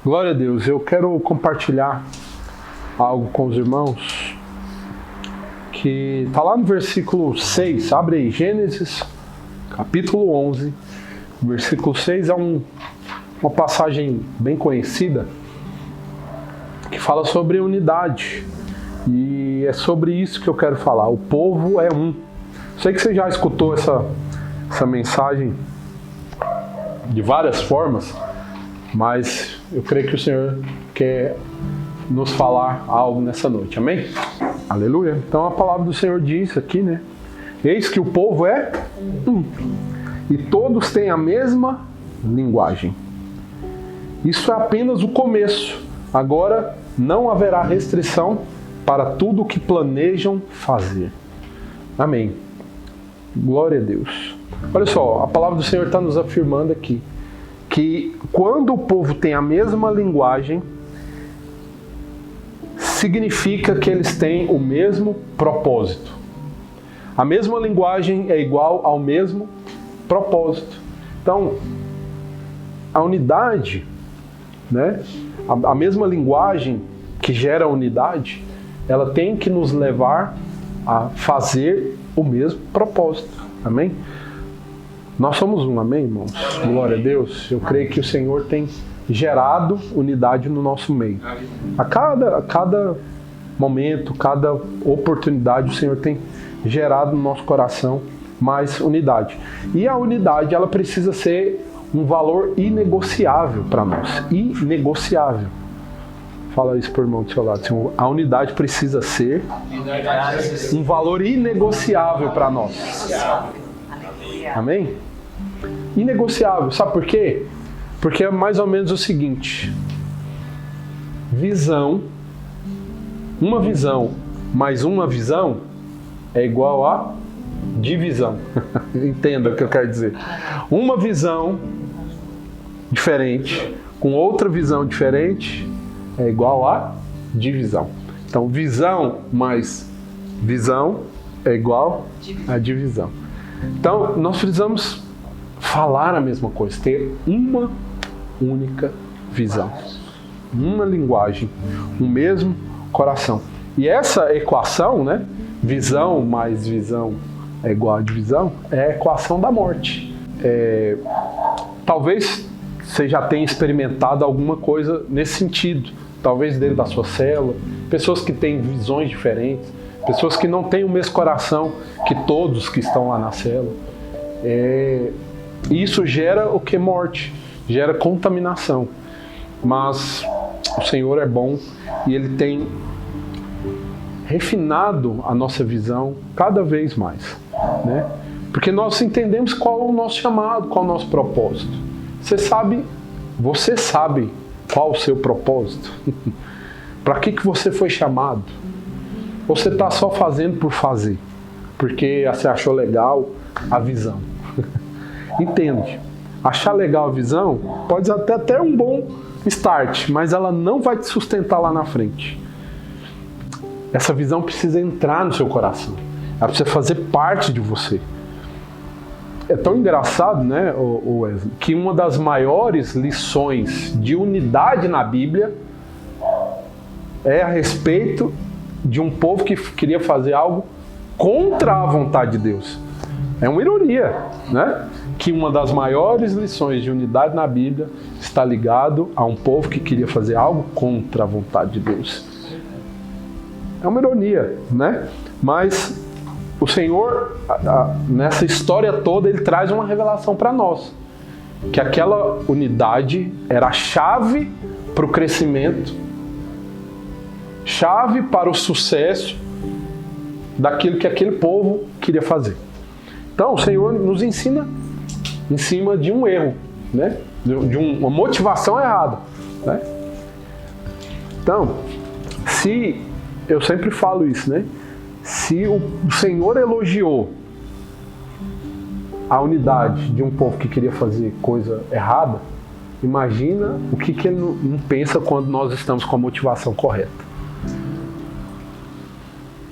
Glória a Deus, eu quero compartilhar algo com os irmãos que está lá no versículo 6, abre aí, Gênesis capítulo 11, versículo 6 é uma passagem bem conhecida que fala sobre unidade e é sobre isso que eu quero falar, o povo é um. Sei que você já escutou essa mensagem de várias formas, mas eu creio que o Senhor quer nos falar algo nessa noite, amém? Aleluia. Então a palavra do Senhor diz aqui, né? Eis que o povo é um, e todos têm a mesma linguagem. Isso é apenas o começo. Agora não haverá restrição para tudo o que planejam fazer. Amém. Glória a Deus. Olha só, a palavra do Senhor está nos afirmando aqui que quando o povo tem a mesma linguagem, significa que eles têm o mesmo propósito. A mesma linguagem é igual ao mesmo propósito. Então, a unidade, né? A mesma linguagem que gera a unidade, ela tem que nos levar a fazer o mesmo propósito. Amém? Nós somos um, amém, irmãos? Amém. Glória a Deus. Eu creio que o Senhor tem gerado unidade no nosso meio. A cada momento, cada oportunidade, o Senhor tem gerado no nosso coração mais unidade. E a unidade, ela precisa ser um valor inegociável para nós. Inegociável. Fala isso para o irmão do seu lado. A unidade precisa ser um valor inegociável para nós. Amém? Inegociável. Sabe por quê? Porque é mais ou menos o seguinte. Visão. Uma visão mais uma visão é igual a divisão. Entenda o que eu quero dizer. Uma visão diferente com outra visão diferente é igual a divisão. Então, visão mais visão é igual a divisão. Então, nós precisamos falar a mesma coisa, ter uma única visão, uma linguagem, um mesmo coração. E essa equação, né, visão mais visão é igual a divisão, é a equação da morte. Talvez você já tenha experimentado alguma coisa nesse sentido, talvez dentro da sua célula, pessoas que têm visões diferentes, pessoas que não têm o mesmo coração que todos que estão lá na célula. E isso gera o que? Morte, gera contaminação. Mas o Senhor é bom e Ele tem refinado a nossa visão cada vez mais, né? Porque nós entendemos qual é o nosso chamado, qual é o nosso propósito. Você sabe qual o seu propósito? Para que você foi chamado? Ou você está só fazendo por fazer? Porque você achou legal a visão. Entende? Achar legal a visão pode ser até um bom start, mas ela não vai te sustentar lá na frente. Essa visão precisa entrar no seu coração. Ela precisa fazer parte de você. É tão engraçado, né, Wesley, que uma das maiores lições de unidade na Bíblia é a respeito de um povo que queria fazer algo contra a vontade de Deus. É uma ironia, né? Que uma das maiores lições de unidade na Bíblia está ligado a um povo que queria fazer algo contra a vontade de Deus. É uma ironia, né? Mas o Senhor, nessa história toda, Ele traz uma revelação para nós. Que aquela unidade era a chave para o crescimento, chave para o sucesso daquilo que aquele povo queria fazer. Então, o Senhor nos ensina em cima de um erro, né? De uma motivação errada, né? Então, eu sempre falo isso, né? Se o Senhor elogiou a unidade de um povo que queria fazer coisa errada, imagina o que Ele não pensa quando nós estamos com a motivação correta.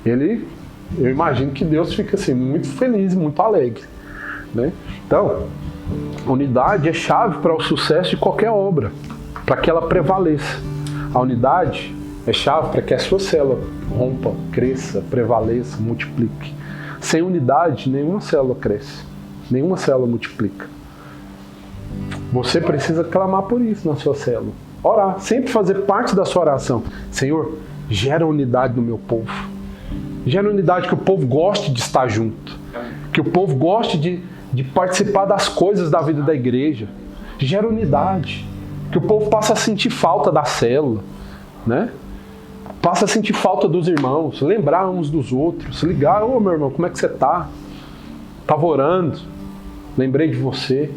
Eu imagino que Deus fica assim, muito feliz, muito alegre, né? Então, unidade é chave para o sucesso de qualquer obra. para que ela prevaleça. A unidade é chave para que a sua célula rompa, cresça, prevaleça, multiplique. Sem unidade, nenhuma célula cresce, nenhuma célula multiplica. Você precisa clamar por isso na sua célula. Orar, sempre fazer parte da sua oração. Senhor, gera unidade no meu povo. Gera unidade, que o povo goste de estar junto. Que o povo goste de participar das coisas da vida da igreja. Gera unidade. Que o povo passe a sentir falta da célula, né? Passa a sentir falta dos irmãos, lembrar uns dos outros, ligar, ô meu irmão, como é que você tá? Tava orando, lembrei de você,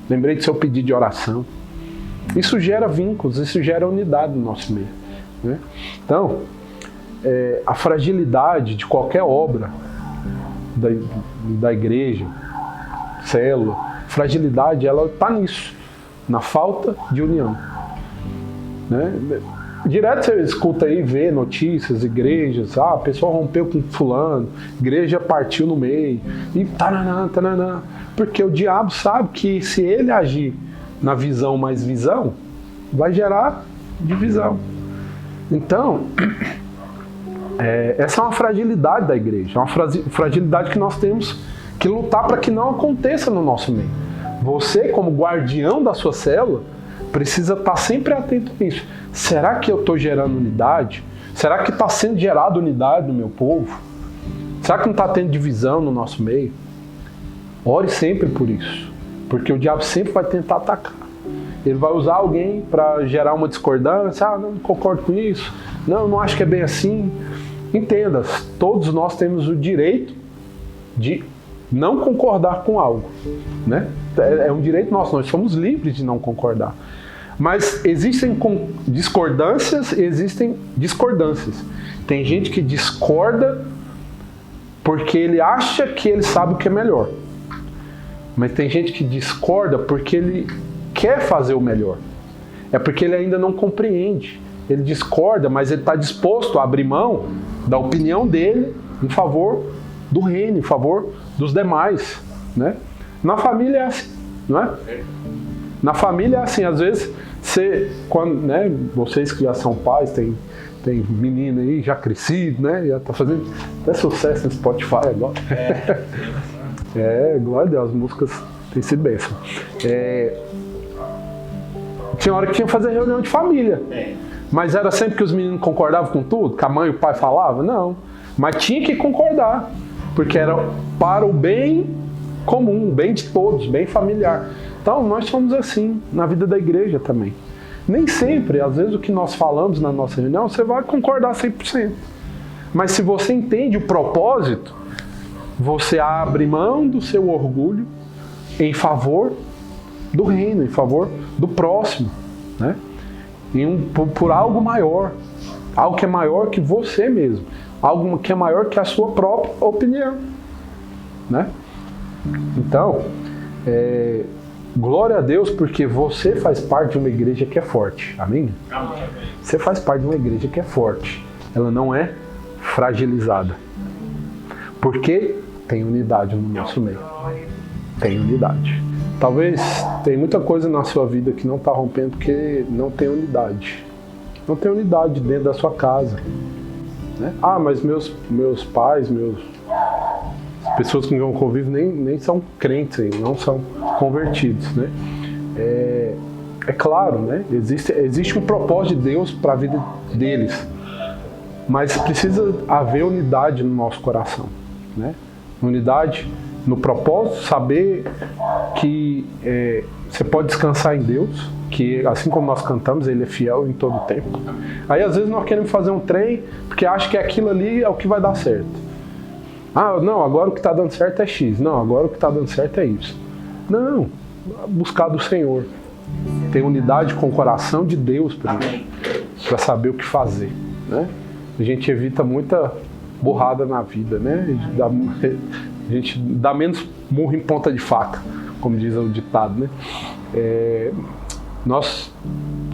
lembrei do seu pedido de oração. Isso gera vínculos, isso gera unidade no nosso meio, né? Então, a fragilidade de qualquer obra da igreja, célula, fragilidade, ela está nisso, na falta de união, né? Direto você escuta aí, vê notícias, igrejas, a pessoa rompeu com fulano, igreja partiu no meio, e taranã, taranã. Porque o diabo sabe que se ele agir na visão mais visão, vai gerar divisão. Então, essa é uma fragilidade da igreja, é uma fragilidade que nós temos que lutar para que não aconteça no nosso meio. Você, como guardião da sua célula, precisa estar sempre atento a isso. Será que eu estou gerando unidade? Será que está sendo gerada unidade no meu povo? Será que não está tendo divisão no nosso meio? Ore sempre por isso, porque o diabo sempre vai tentar atacar. Ele vai usar alguém para gerar uma discordância. Ah, não concordo com isso. Não acho que é bem assim. Entenda, todos nós temos o direito de não concordar com algo, né? É um direito nosso, nós somos livres de não concordar. Mas existem discordâncias e existem discordâncias. Tem gente que discorda porque ele acha que ele sabe o que é melhor. Mas tem gente que discorda porque ele quer fazer o melhor. É porque ele ainda não compreende. Ele discorda, mas ele está disposto a abrir mão da opinião dele em favor do reino, em favor dos demais, né? Na família é assim, não é? Na família é assim, às vezes, vocês que já são pais, tem menino aí já crescido, né? Já tá fazendo até sucesso no Spotify agora. Glória a Deus, as músicas têm sido bênção. Tinha hora que tinha que fazer reunião de família. Mas era sempre que os meninos concordavam com tudo? Que a mãe e o pai falavam? Não. Mas tinha que concordar. Porque era para o bem comum, o bem de todos, bem familiar. Então, nós somos assim na vida da igreja também. Nem sempre, às vezes, o que nós falamos na nossa reunião, você vai concordar 100%. Mas se você entende o propósito, você abre mão do seu orgulho em favor do reino, em favor do próximo, né? Por algo maior, algo que é maior que você mesmo, algo que é maior que a sua própria opinião, né? Então, glória a Deus, porque você faz parte de uma igreja que é forte, amém? Você faz parte de uma igreja que é forte, ela não é fragilizada, porque tem unidade no nosso meio, tem unidade. Talvez tem muita coisa na sua vida que não está rompendo porque não tem unidade. Não tem unidade dentro da sua casa, né? Ah, mas meus pais, as pessoas com quem eu convivo nem são crentes, não são convertidos, né? É claro, né? Existe um propósito de Deus para a vida deles, mas precisa haver unidade no nosso coração, né? Unidade no propósito, saber que você pode descansar em Deus, que assim como nós cantamos, Ele é fiel em todo o tempo. Aí às vezes nós queremos fazer um trem porque acha que aquilo ali é o que vai dar certo. Ah, não, agora o que está dando certo é X. Não, agora o que está dando certo é Y. Não, buscar do Senhor. Ter unidade com o coração de Deus para saber o que fazer, né? A gente evita muita burrada na vida, né? A gente dá menos murro em ponta de faca, como diz o ditado, né?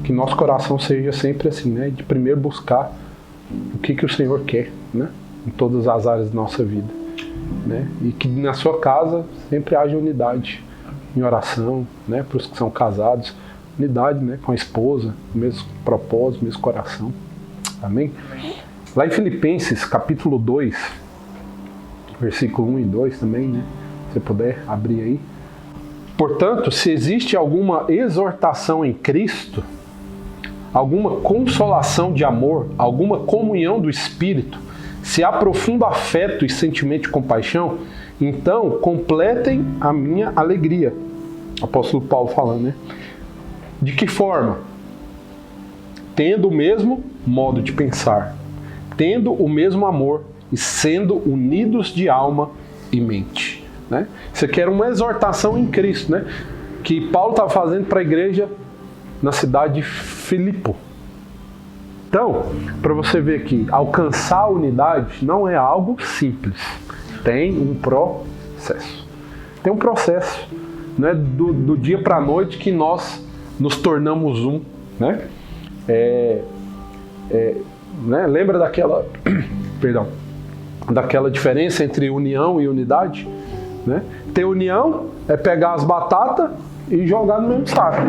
Que nosso coração seja sempre assim, né? De primeiro buscar o que o Senhor quer, né? Em todas as áreas da nossa vida, né? E que na sua casa sempre haja unidade em oração, né? Para os que são casados, unidade, né? Com a esposa, o mesmo propósito, o mesmo coração. Amém? Lá em Filipenses, capítulo 2, versículo 1 e 2 também, né? Se você puder abrir aí. Portanto, se existe alguma exortação em Cristo, alguma consolação de amor, alguma comunhão do Espírito, se há profundo afeto e sentimento de compaixão, então completem a minha alegria. Apóstolo Paulo falando, né? De que forma? Tendo o mesmo modo de pensar, tendo o mesmo amor e sendo unidos de alma e mente. Né? Isso aqui era uma exortação em Cristo, né? Que Paulo estava fazendo para a igreja na cidade de Filipe. Então, para você ver aqui, alcançar a unidade não é algo simples. Tem um processo. Tem um processo. Não é do dia para a noite que nós nos tornamos um. Né? Né? Lembra daquela, perdão, daquela diferença entre união e unidade? Né? Ter união é pegar as batatas e jogar no mesmo saco.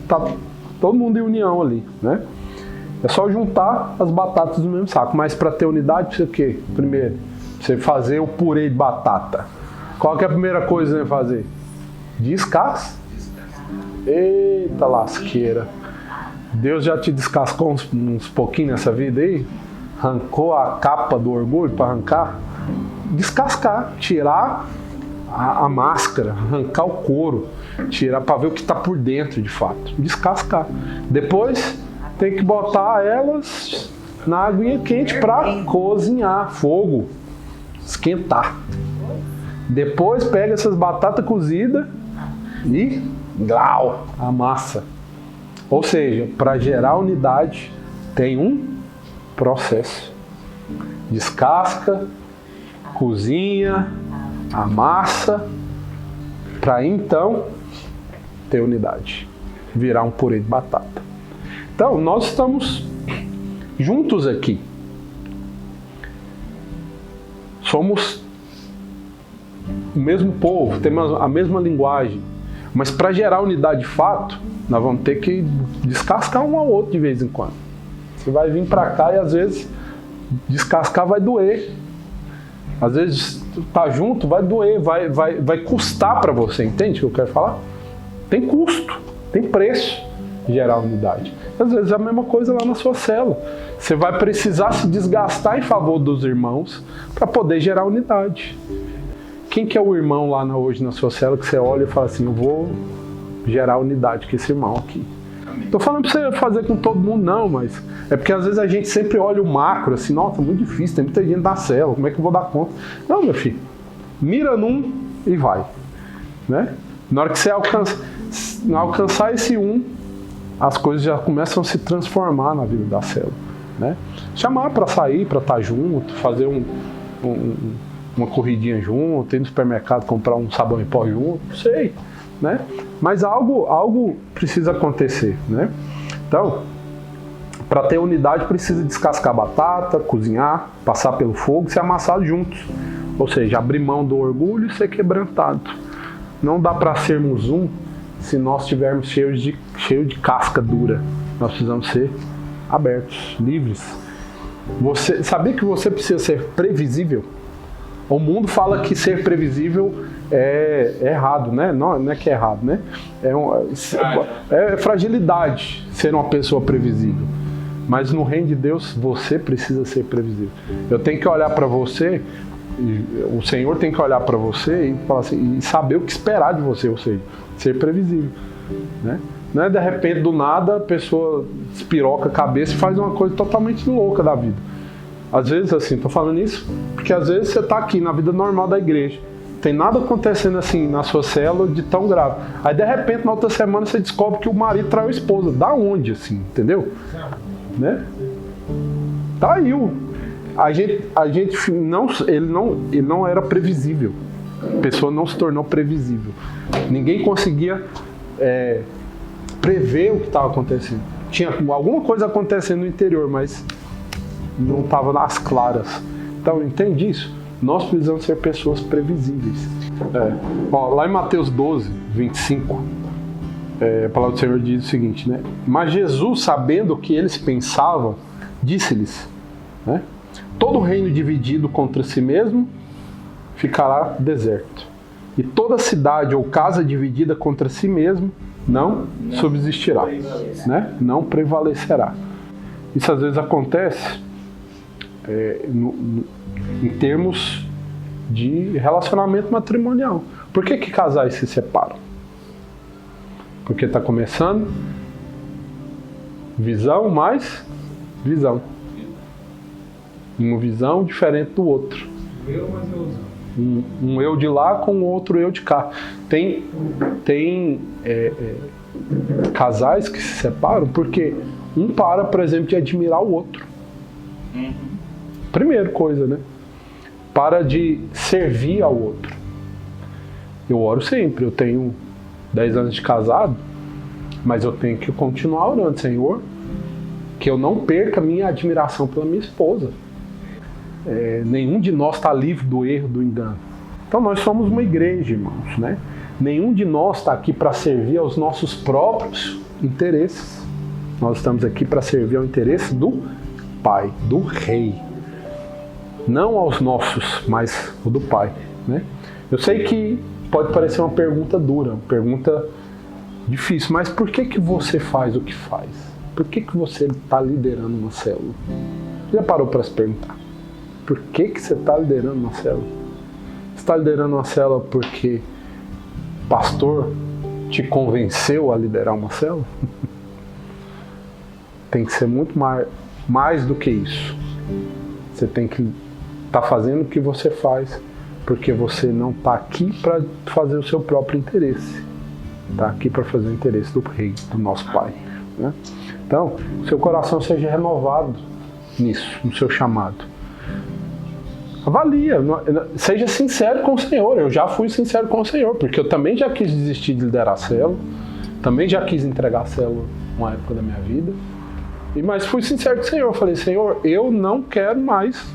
Tá todo mundo em união ali. Né? É só juntar as batatas no mesmo saco. Mas para ter unidade, precisa o quê? Primeiro, você fazer o purê de batata. Qual que é a primeira coisa que você vai fazer? Descasca. Eita lasqueira. Deus já te descascou uns pouquinhos nessa vida aí? Arrancou a capa do orgulho para arrancar? Descascar, tirar a máscara, arrancar o couro, tirar para ver o que está por dentro de fato. Descascar. Depois tem que botar elas na aguinha quente para cozinhar, fogo, esquentar. Depois pega essas batatas cozidas e glau, amassa. Ou seja, para gerar unidade tem um processo. Descasca, cozinha, amassa, para então ter unidade. Virar um purê de batata. Então, nós estamos juntos aqui. Somos o mesmo povo, temos a mesma linguagem. Mas para gerar unidade de fato, nós vamos ter que descascar um ao outro de vez em quando. Você vai vir para cá e às vezes descascar vai doer. Às vezes tá junto vai doer, vai custar para você, entende o que eu quero falar? Tem custo, tem preço gerar unidade. Às vezes é a mesma coisa lá na sua célula. Você vai precisar se desgastar em favor dos irmãos para poder gerar unidade. Quem que é o irmão lá hoje na sua célula que você olha e fala assim, eu vou gerar unidade com esse irmão aqui. Estou falando para você fazer com todo mundo, não, mas é porque às vezes a gente sempre olha o macro, assim, nossa, muito difícil, tem muita gente na célula, como é que eu vou dar conta? Não, meu filho, mira num e vai. Né? Na hora que você alcançar esse um, as coisas já começam a se transformar na vida da célula. Né? Chamar para sair, para estar junto, fazer uma corridinha junto, ir no supermercado comprar um sabão em pó junto, não sei, né? Mas algo precisa acontecer, né? Então, para ter unidade precisa descascar a batata, cozinhar, passar pelo fogo e ser amassado juntos. Ou seja, abrir mão do orgulho e ser quebrantado. Não dá para sermos um se nós estivermos cheios de casca dura. Nós precisamos ser abertos, livres. Você sabia que você precisa ser previsível? O mundo fala que ser previsível é errado, né? Não é que é errado, né? É fragilidade ser uma pessoa previsível. Mas no reino de Deus, você precisa ser previsível. Eu tenho que olhar para você, o Senhor tem que olhar para você e falar assim, e saber o que esperar de você, ou seja, ser previsível. Né? Não é de repente, do nada, a pessoa despiroca a cabeça e faz uma coisa totalmente louca da vida. Às vezes, assim, estou falando isso porque às vezes você está aqui na vida normal da igreja, tem nada acontecendo assim na sua célula de tão grave. Aí de repente, na outra semana, você descobre que o marido traiu a esposa. Da onde, assim, entendeu? Né? Tá aí. Ele não era previsível. A pessoa não se tornou previsível. Ninguém conseguia prever o que estava acontecendo. Tinha alguma coisa acontecendo no interior, mas não estava nas claras. Então, entende isso? Nós precisamos ser pessoas previsíveis. Ó, lá em Mateus 12, 25, a palavra do Senhor diz o seguinte, né? Mas Jesus, sabendo o que eles pensavam, disse-lhes, né? Todo reino dividido contra si mesmo ficará deserto. E toda cidade ou casa dividida contra si mesmo não subsistirá, né? Não prevalecerá. Isso às vezes acontece em termos de relacionamento matrimonial. Por que casais se separam? Porque está começando visão mais visão. Uma visão diferente do outro. Eu, mas eu usando. Um eu de lá com o outro eu de cá. Tem casais que se separam porque um para, por exemplo, de admirar o outro. Primeira coisa, né? Para de servir ao outro. Eu oro sempre, eu tenho 10 anos de casado, mas eu tenho que continuar orando, Senhor, que eu não perca minha admiração pela minha esposa. Nenhum de nós está livre do erro, do engano. Então nós somos uma igreja, irmãos, né? Nenhum de nós está aqui para servir aos nossos próprios interesses. Nós estamos aqui para servir ao interesse do Pai, do Rei. Não aos nossos, mas o do Pai, né? Eu sei que pode parecer uma pergunta dura, uma pergunta difícil, mas por que você faz o que faz? Por que você está liderando uma célula? Já parou para se perguntar? Por que você está liderando uma célula? Você está liderando uma célula porque o pastor te convenceu a liderar uma célula? Tem que ser muito mais do que isso. Você tem que estar fazendo o que você faz porque você não está aqui para fazer o seu próprio interesse. Está aqui para fazer o interesse do Rei, do nosso Pai, né? Então, seu coração seja renovado nisso, no seu chamado. Avalia, seja sincero com o Senhor. Eu já fui sincero com o Senhor, porque eu também já quis desistir de liderar a célula, também já quis entregar a célula uma época da minha vida, mas fui sincero com o Senhor. Eu falei, Senhor, eu não quero mais,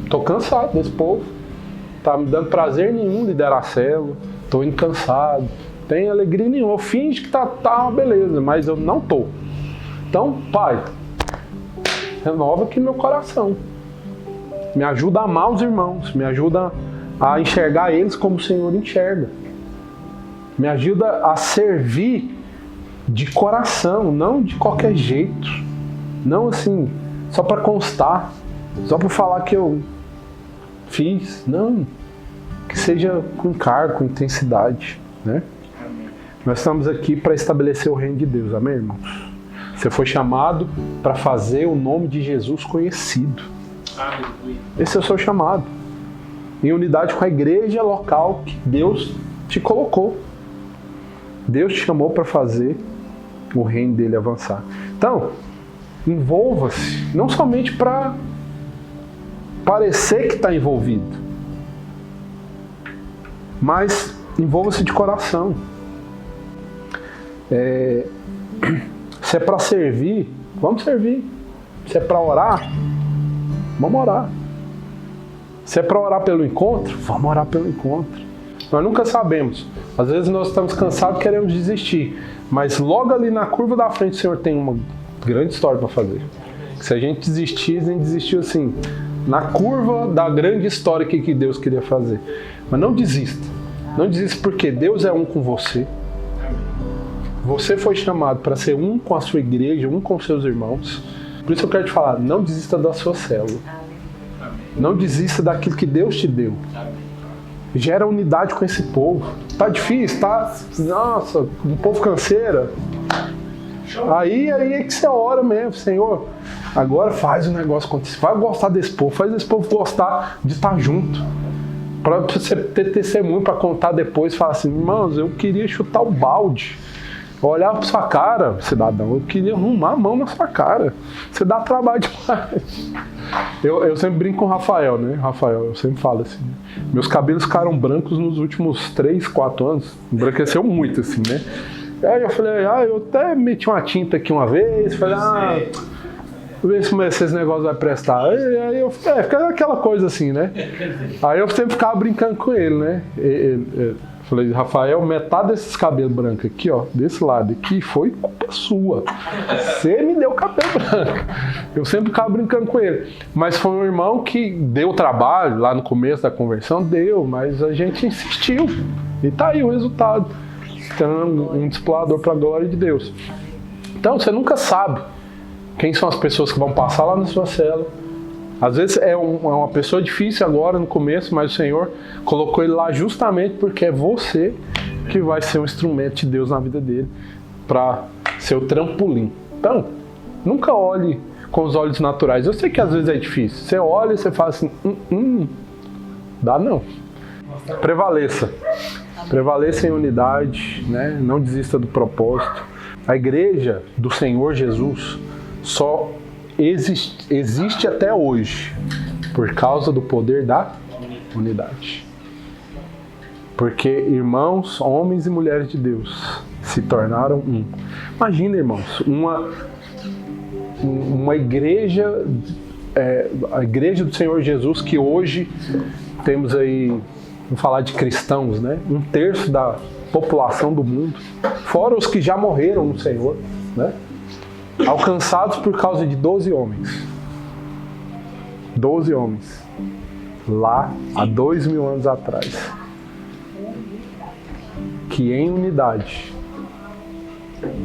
estou cansado desse povo, está me dando prazer nenhum liderar a célula, estou indo cansado, tem alegria nenhuma, eu finge que tá uma beleza, mas eu não estou. Então, Pai, renova aqui meu coração. Me ajuda a amar os irmãos, me ajuda a enxergar eles como o Senhor enxerga. Me ajuda a servir de coração, não de qualquer jeito. Não assim, só para constar, só para falar que eu fiz. Não, que seja com encargo, com intensidade, né? Nós estamos aqui para estabelecer o reino de Deus, amém, irmãos? Você foi chamado para fazer o nome de Jesus conhecido. Esse é o seu chamado, em unidade com a igreja local que Deus te colocou. Deus te chamou para fazer o reino dele avançar. Então, envolva-se, não somente para parecer que está envolvido, mas envolva-se de coração. Se é para servir, vamos servir. Se é para orar, vamos orar. Se é para orar pelo encontro, vamos orar pelo encontro. Nós nunca sabemos. Às vezes nós estamos cansados e queremos desistir. Mas logo ali na curva da frente o Senhor tem uma grande história para fazer. Se a gente desistir, a gente desistiu assim, na curva da grande história que Deus queria fazer. Mas não desista. Não desista porque Deus é um com você. Você foi chamado para ser um com a sua igreja, um com seus irmãos. Por isso eu quero te falar, não desista da sua célula. Não desista daquilo que Deus te deu. Gera unidade com esse povo. Tá difícil, tá? Nossa, um povo canseira. Aí é que você ora mesmo, Senhor. Agora faz o negócio acontecer. Vai gostar desse povo, faz esse povo gostar de estar junto. Para você ter testemunho para contar depois, falar assim, irmãos, eu queria chutar o balde. Olhar para sua cara, cidadão, eu queria arrumar a mão na sua cara. Você dá trabalho demais. Eu sempre brinco com o Rafael, né? Rafael, eu sempre falo assim, meus cabelos ficaram brancos nos últimos 3, 4 anos. Embranqueceu muito, assim, né? Aí eu falei, eu até meti uma tinta aqui uma vez, falei, ver se esses negócios vai prestar. Aí eu fica aquela coisa assim, né? Aí eu sempre ficava brincando com ele, né? Falei, Rafael, metade desses cabelos brancos aqui, ó, desse lado aqui, foi culpa sua. Você me deu cabelo branco. Eu sempre ficava brincando com ele. Mas foi um irmão que deu trabalho lá no começo da conversão, deu, mas a gente insistiu. E tá aí o resultado. Tendo um discipulador para a glória de Deus. Então, você nunca sabe quem são as pessoas que vão passar lá na sua célula. Às vezes é uma pessoa difícil agora no começo, mas o Senhor colocou ele lá justamente porque é você que vai ser um instrumento de Deus na vida dele para ser o trampolim. Então, nunca olhe com os olhos naturais. Eu sei que às vezes é difícil. Você olha e você fala assim, dá não. Prevaleça. Prevaleça em unidade, né? Não desista do propósito. A igreja do Senhor Jesus só existe até hoje por causa do poder da unidade. Porque irmãos, homens e mulheres de Deus se tornaram um. Imagina, irmãos, uma igreja, a igreja do Senhor Jesus, que hoje temos aí, vamos falar de cristãos, né? 1/3 da população do mundo, fora os que já morreram no Senhor, né? Alcançados por causa de 12 homens. 12 homens. Lá, há 2000 anos atrás. Que em unidade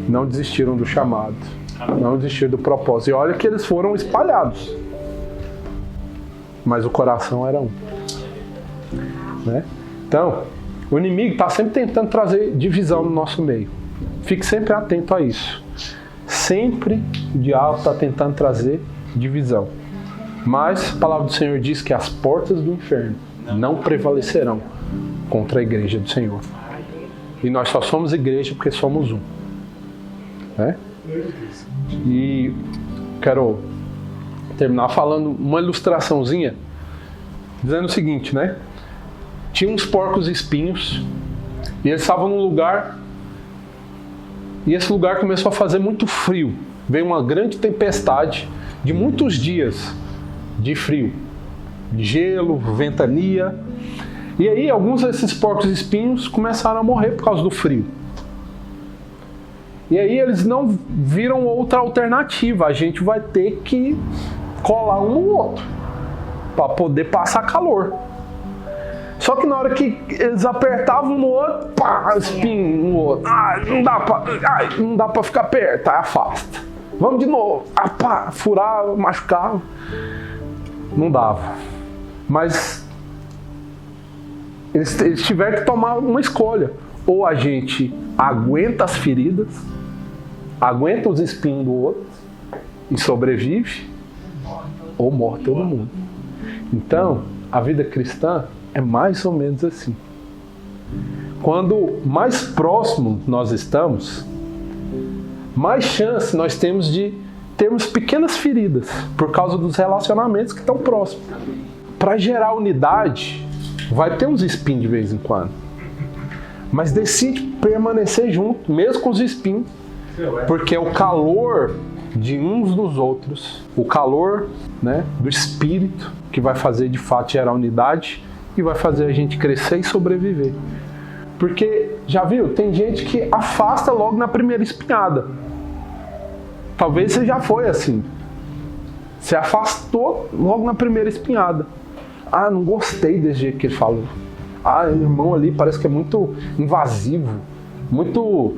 não desistiram do chamado. Não desistiram do propósito. E olha que eles foram espalhados. Mas o coração era um. Né? Então, o inimigo está sempre tentando trazer divisão no nosso meio. Fique sempre atento a isso. Sempre o diabo está tentando trazer divisão. Mas a palavra do Senhor diz que as portas do inferno não prevalecerão contra a igreja do Senhor. E nós só somos igreja porque somos um. Né? E quero terminar falando uma ilustraçãozinha, dizendo o seguinte, né? Tinha uns porcos espinhos e eles estavam num lugar. E esse lugar começou a fazer muito frio. Veio uma grande tempestade de muitos dias de frio. De gelo, ventania. E aí alguns desses porcos espinhos começaram a morrer por causa do frio. E aí eles não viram outra alternativa. A gente vai ter que colar um no outro para poder passar calor. Só que na hora que eles apertavam um no outro, pá, espinho no outro. Não dá pra ficar perto, aí afasta. Vamos de novo. Pá, furava, machucava. Não dava. Mas eles tiveram que tomar uma escolha. Ou a gente aguenta as feridas, aguenta os espinhos do outro e sobrevive, ou morre todo mundo. Então, a vida cristã é mais ou menos assim. Quando mais próximo nós estamos, mais chance nós temos de termos pequenas feridas por causa dos relacionamentos que estão próximos. Para gerar unidade, vai ter uns espinhos de vez em quando. Mas decide permanecer junto, mesmo com os espinhos. Porque é o calor de uns dos outros, o calor, né, do Espírito, que vai fazer de fato gerar unidade e vai fazer a gente crescer e sobreviver. Porque, já viu, tem gente que afasta logo na primeira espinhada. Talvez você já foi assim. Você afastou logo na primeira espinhada. Não gostei desse jeito que ele falou. O irmão ali parece que é muito invasivo, muito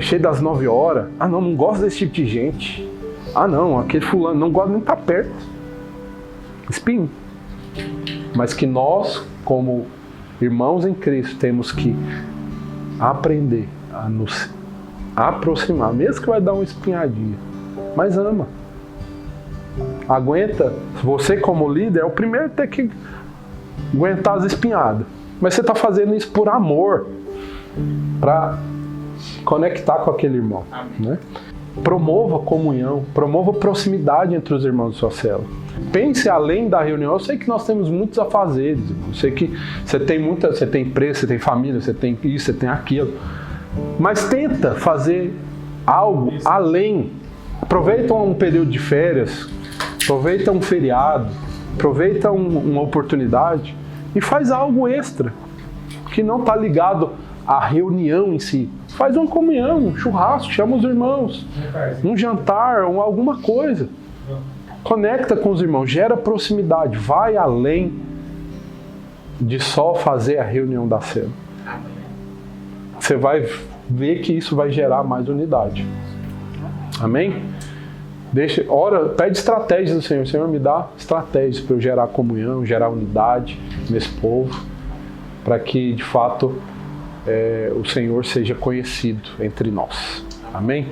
cheio das 9 horas. Não gosto desse tipo de gente. Não, aquele fulano não gosta nem de estar perto. Espinho. Mas que nós, como irmãos em Cristo, temos que aprender a nos aproximar, mesmo que vai dar uma espinhadinha. Mas ama. Aguenta. Você, como líder, é o primeiro a ter que aguentar as espinhadas. Mas você está fazendo isso por amor, para conectar com aquele irmão. Né? Promova comunhão, promova proximidade entre os irmãos da sua célula. Pense além da reunião. Eu sei que nós temos muitos afazeres. Eu sei que você tem empresa, você tem família, você tem isso, você tem aquilo. Mas tenta fazer algo além. Aproveita um período de férias, aproveita um feriado, aproveita uma oportunidade e faz algo extra. que não está ligado à reunião em si. Faz uma comunhão, um churrasco, chama os irmãos, um jantar, alguma coisa. Conecta com os irmãos, gera proximidade, vai além de só fazer a reunião da cena. Você vai ver que isso vai gerar mais unidade. Amém? Ora, pede estratégias do Senhor. Senhor, me dá estratégias para eu gerar comunhão, gerar unidade nesse povo, para que de fato o Senhor seja conhecido entre nós. Amém?